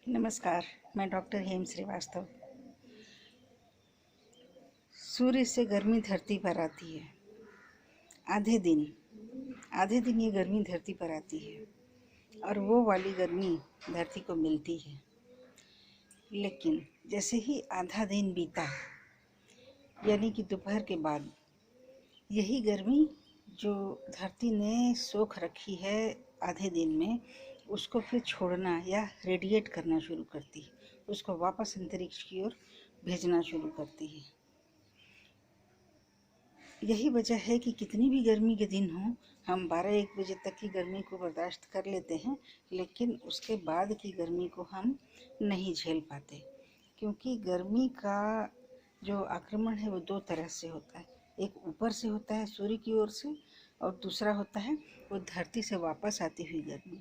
नमस्कार। मैं डॉक्टर हेम श्रीवास्तव। सूर्य से गर्मी धरती पर आती है। आधे दिन ये गर्मी धरती पर आती है और वो वाली गर्मी धरती को मिलती है। लेकिन जैसे ही आधा दिन बीता, यानी कि दोपहर के बाद, यही गर्मी जो धरती ने सोख रखी है आधे दिन में, उसको फिर छोड़ना या रेडिएट करना शुरू करती है, उसको वापस अंतरिक्ष की ओर भेजना शुरू करती है। यही वजह है कि कितनी भी गर्मी के दिन हों, हम 12-1 बजे तक की गर्मी को बर्दाश्त कर लेते हैं, लेकिन उसके बाद की गर्मी को हम नहीं झेल पाते, क्योंकि गर्मी का जो आक्रमण है वो 2 तरह से होता है। एक ऊपर से होता है सूर्य की ओर से, और दूसरा होता है वो धरती से वापस आती हुई गर्मी।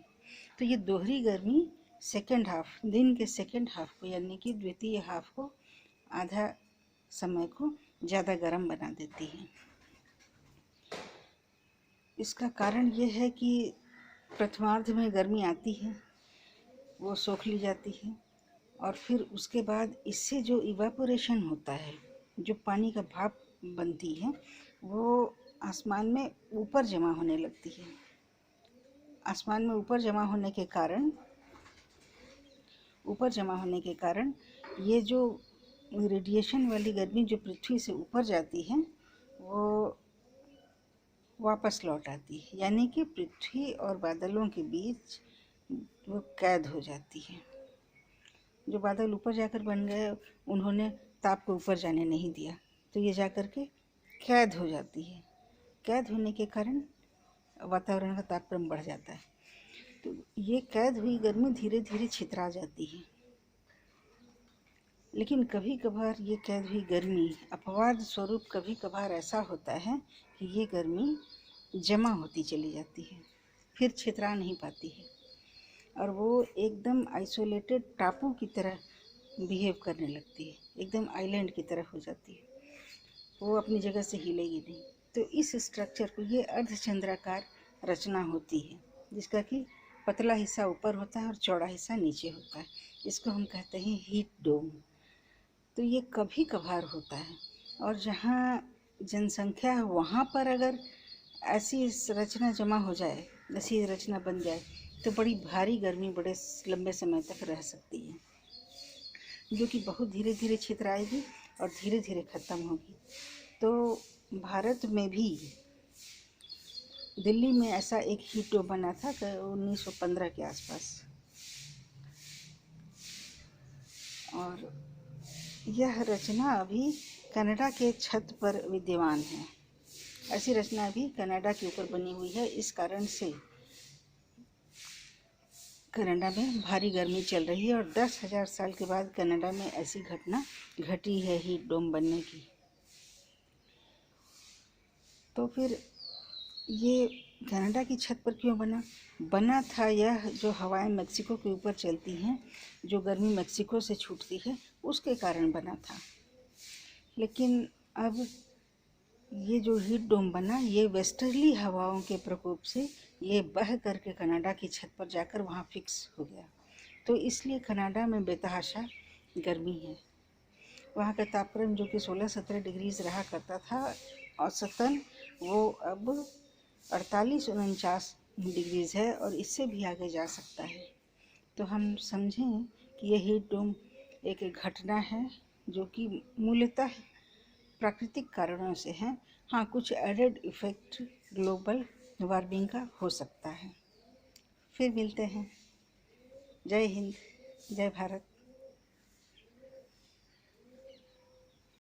तो ये दोहरी गर्मी सेकेंड हाफ, दिन के सेकेंड हाफ को, यानी कि द्वितीय हाफ को, आधा समय को ज़्यादा गर्म बना देती है। इसका कारण ये है कि प्रथमार्ध में गर्मी आती है, वो सोख ली जाती है, और फिर उसके बाद इससे जो इवापोरेशन होता है, जो पानी का भाप बनती है, वो आसमान में ऊपर जमा होने लगती है। आसमान में ऊपर जमा होने के कारण ये जो रेडिएशन वाली गर्मी जो पृथ्वी से ऊपर जाती है, वो वापस लौट आती है, यानी कि पृथ्वी और बादलों के बीच वो कैद हो जाती है। जो बादल ऊपर जाकर बन गए, उन्होंने ताप को ऊपर जाने नहीं दिया, तो ये जाकर के कैद हो जाती है। कैद होने के कारण वातावरण का तापक्रम बढ़ जाता है। तो ये कैद हुई गर्मी धीरे धीरे छितरा जाती है। लेकिन कभी कभार ये कैद हुई गर्मी अपवाद स्वरूप कभी कभार ऐसा होता है कि ये गर्मी जमा होती चली जाती है, फिर छितरा नहीं पाती है, और वो एकदम आइसोलेटेड टापू की तरह बिहेव करने लगती है, एकदम आइलैंड की तरह हो जाती है, वो अपनी जगह से हिलेगी नहीं। तो इस स्ट्रक्चर को, ये अर्धचंद्राकार रचना होती है, जिसका कि पतला हिस्सा ऊपर होता है और चौड़ा हिस्सा नीचे होता है। इसको हम कहते हैं हीट डोम। तो ये कभी कभार होता है, और जहाँ जनसंख्या है वहाँ पर अगर ऐसी रचना जमा हो जाए, ऐसी रचना बन जाए, तो बड़ी भारी गर्मी बड़े लंबे समय तक रह सकती है, जो कि बहुत धीरे धीरे छितराएगी और धीरे धीरे ख़त्म होगी। तो भारत में भी दिल्ली में ऐसा एक हीट डोम बना था 1915 के आसपास, और यह रचना अभी कनाडा के छत पर विद्यमान है। ऐसी रचना भी कनाडा के ऊपर बनी हुई है। इस कारण से कनाडा में भारी गर्मी चल रही है, और 10,000 साल के बाद कनाडा में ऐसी घटना घटी है हीट डोम बनने की। तो फिर ये कनाडा की छत पर क्यों बना था? यह जो हवाएं मेक्सिको के ऊपर चलती हैं, जो गर्मी मेक्सिको से छूटती है, उसके कारण बना था। लेकिन अब ये जो हीट डोम बना, ये वेस्टर्ली हवाओं के प्रकोप से ये बह करके कनाडा की छत पर जाकर वहाँ फिक्स हो गया। तो इसलिए कनाडा में बेतहाशा गर्मी है। वहाँ का तापक्रम जो कि 16-17 डिग्रीज रहा करता था औसतन, वो अब 48-49 डिग्रीज है, और इससे भी आगे जा सकता है। तो हम समझें कि ये हीट डोम एक घटना है जो कि मूलतः प्राकृतिक कारणों से है। हाँ, कुछ एडेड इफ़ेक्ट ग्लोबल वार्मिंग का हो सकता है। फिर मिलते हैं। जय हिंद, जय भारत।